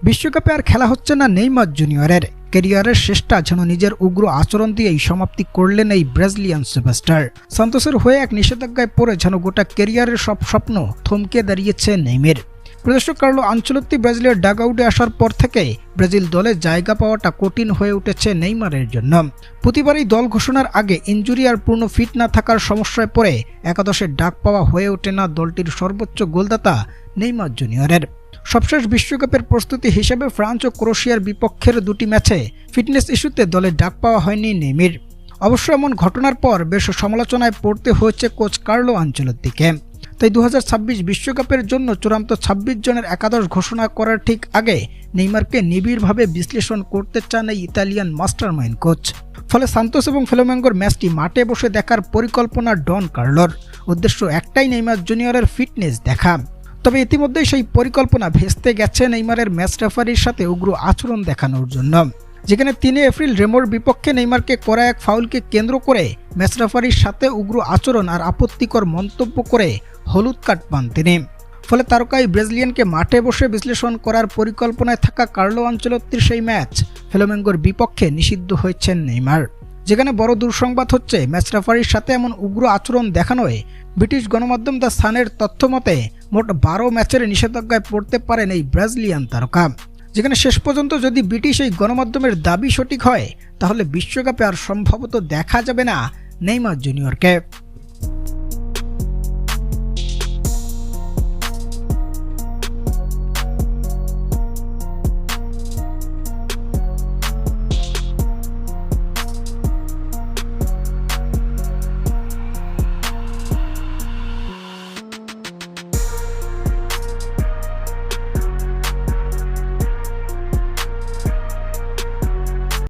বিশ্বকাপে আর খেলা হচ্ছে না নেইমার জুনিয়রের। ক্যারিয়ারের শেষটা যেন নিজের উগ্র আচরণ দিয়েই সমাপ্তি করলেন এই ব্রাজিলিয়ান সুপারস্টার। সান্তোসের হয়ে এক নিষেধাজ্ঞায় পড়ে যেন গোটা ক্যারিয়ারের সব স্বপ্ন থমকে দাঁড়িয়েছে নেইমার। প্রদর্শক কার্লো আনচেলত্তি ব্রাজিলের ডাগআউটে আসার পর থেকে ব্রাজিল দলে জায়গা পাওয়াটা কঠিন হয়ে উঠেছে নেইমারের জন্য। প্রতিবারই দল ঘোষণার আগে ইনজুরি আর পূর্ণ ফিট না থাকার সমস্যায় পড়ে একাদশের ডাক পাওয়া হয়ে ওঠে না দলটির সর্বোচ্চ গোলদাতা নেইমার জুনিয়রের। সবশেষ বিশ্বকাপের প্রস্তুতি হিসেবে ফ্রান্স ও ক্রোয়েশিয়ার বিপক্ষের দুটি ম্যাচে ফিটনেস ইস্যুতে দলে ডাক পাওয়া হয়নি নেইমার। অবশ্য এমন ঘটনার পর বেশ সমালোচনায় পড়তে হয়েছে কোচ কার্লো আনচেলত্তিকে। তাই 2026 বিশ্বকাপের জন্য চূড়ান্ত 26 জনের একাদশ ঘোষণা করার ঠিক আগে নেইমারকে নিবিড়ভাবে বিশ্লেষণ করতে চান এই ইতালিয়ান মাস্টারমাইন্ড কোচ। ফলে সান্তোস এবং ফ্লামেঙ্গোর ম্যাচটি মাঠে বসে দেখার পরিকল্পনা ডন কার্লোর। উদ্দেশ্য একটাই, নেইমার জুনিয়রের ফিটনেস দেখা। তবে ইতিমধ্যেই সেই পরিকল্পনা ভেস্তে গেছে নেইমারের ম্যাচ রেফারির সাথে উগ্র আচরণ দেখানোর জন্য, যেখানে 3 এপ্রিল রেমোর বিপক্ষে নেইমারকে করা এক ফাউলকে কেন্দ্র করে ম্যাচ রেফারির সাথে উগ্র আচরণ আর আপত্তিকর মন্তব্য করে হলুদ কার্ড পান তিনি। ফলে তারকাই ব্রাজিলিয়ানকে মাঠে বসে বিশ্লেষণ করার পরিকল্পনায় থাকা কার্লো আনচেলত্তির সেই ম্যাচ ফ্লামেঙ্গোর বিপক্ষে নিষিদ্ধ হয়েছেন নেইমার। যেখানে বড় দুঃসংবাদ হচ্ছে, ম্যাচ রেফারির সাথে এমন উগ্র আচরণ দেখানোয় ব্রিটিশ গণমাধ্যম দ্য সানের তথ্য মতে মোট 12 ম্যাচের নিষেধাজ্ঞায় পড়তে পারেন এই ব্রাজিলিয়ান তারকা। যেখানে শেষ পর্যন্ত যদি ব্রিটিশ এই গণমাধ্যমের দাবি সঠিক হয়, তাহলে বিশ্বকাপে আর সম্ভবত দেখা যাবে না নেইমার জুনিয়রকে।